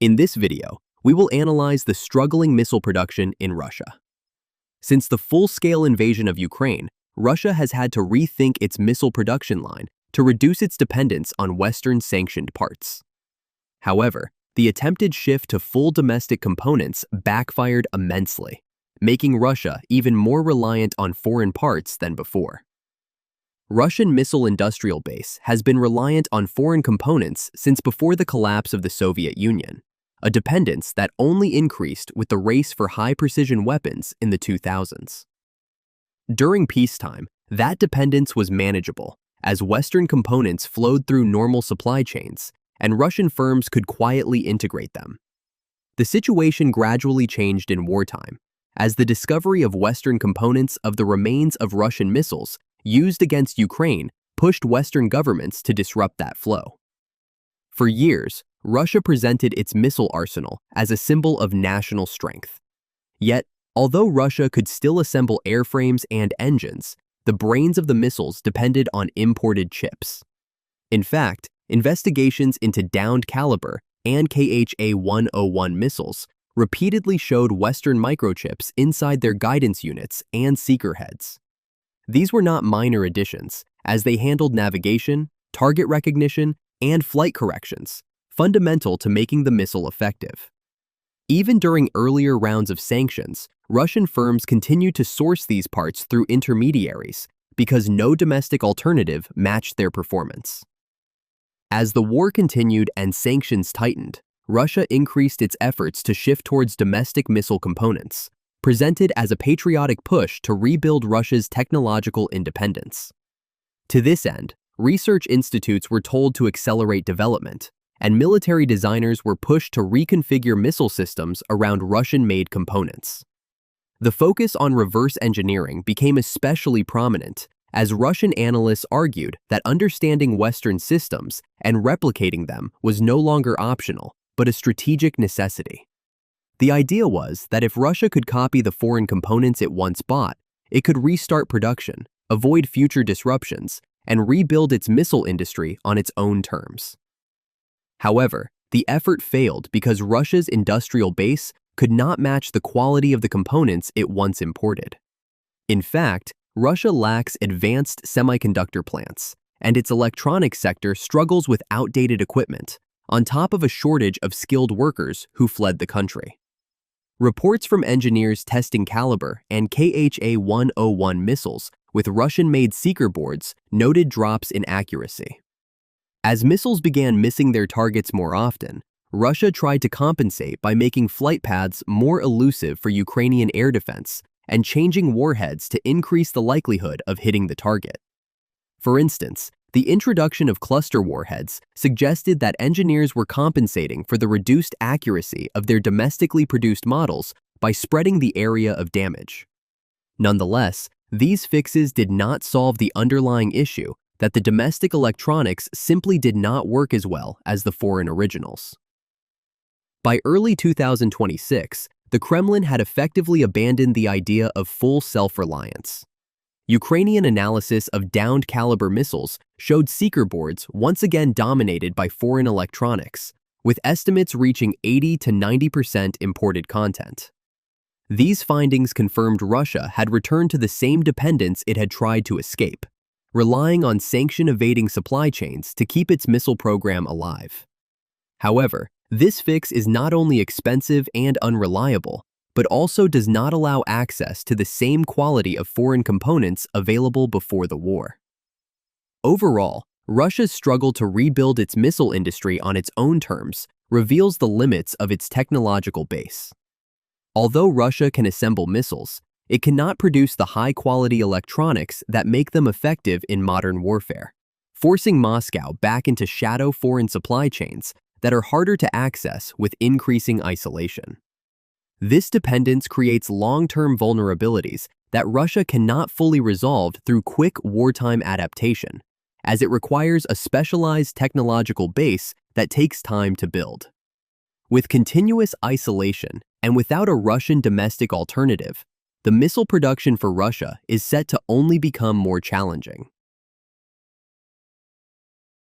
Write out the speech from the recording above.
In this video, we will analyze the struggling missile production in Russia. Since the full-scale invasion of Ukraine, Russia has had to rethink its missile production line to reduce its dependence on Western-sanctioned parts. However, the attempted shift to full domestic components backfired immensely, making Russia even more reliant on foreign parts than before. Russian missile industrial base has been reliant on foreign components since before the collapse of the Soviet Union, a dependence that only increased with the race for high-precision weapons in the 2000s. During peacetime, that dependence was manageable, as Western components flowed through normal supply chains, and Russian firms could quietly integrate them. The situation gradually changed in wartime, as the discovery of Western components of the remains of Russian missiles used against Ukraine pushed Western governments to disrupt that flow. For years, Russia presented its missile arsenal as a symbol of national strength. Yet, although Russia could still assemble airframes and engines, the brains of the missiles depended on imported chips. In fact, investigations into downed caliber and KHA-101 missiles repeatedly showed Western microchips inside their guidance units and seeker heads. These were not minor additions, as they handled navigation, target recognition, and flight corrections, fundamental to making the missile effective. Even during earlier rounds of sanctions, Russian firms continued to source these parts through intermediaries because no domestic alternative matched their performance. As the war continued and sanctions tightened, Russia increased its efforts to shift towards domestic missile components, presented as a patriotic push to rebuild Russia's technological independence. To this end, research institutes were told to accelerate development, and military designers were pushed to reconfigure missile systems around Russian-made components. The focus on reverse engineering became especially prominent, as Russian analysts argued that understanding Western systems and replicating them was no longer optional, but a strategic necessity. The idea was that if Russia could copy the foreign components it once bought, it could restart production, avoid future disruptions, and rebuild its missile industry on its own terms. However, the effort failed because Russia's industrial base could not match the quality of the components it once imported. In fact, Russia lacks advanced semiconductor plants, and its electronics sector struggles with outdated equipment, on top of a shortage of skilled workers who fled the country. Reports from engineers testing caliber and KHA-101 missiles with Russian-made seeker boards noted drops in accuracy. As missiles began missing their targets more often, Russia tried to compensate by making flight paths more elusive for Ukrainian air defense and changing warheads to increase the likelihood of hitting the target. For instance, the introduction of cluster warheads suggested that engineers were compensating for the reduced accuracy of their domestically produced models by spreading the area of damage. Nonetheless, these fixes did not solve the underlying issue that the domestic electronics simply did not work as well as the foreign originals. By early 2026, the Kremlin had effectively abandoned the idea of full self-reliance. Ukrainian analysis of downed caliber missiles showed seeker boards once again dominated by foreign electronics, with estimates reaching 80 to 90% imported content. These findings confirmed Russia had returned to the same dependence it had tried to escape, relying on sanction-evading supply chains to keep its missile program alive. However, this fix is not only expensive and unreliable, but also does not allow access to the same quality of foreign components available before the war. Overall, Russia's struggle to rebuild its missile industry on its own terms reveals the limits of its technological base. Although Russia can assemble missiles, it cannot produce the high-quality electronics that make them effective in modern warfare, forcing Moscow back into shadow foreign supply chains that are harder to access with increasing isolation. This dependence creates long-term vulnerabilities that Russia cannot fully resolve through quick wartime adaptation, as it requires a specialized technological base that takes time to build. With continuous isolation and without a Russian domestic alternative, the missile production for Russia is set to only become more challenging.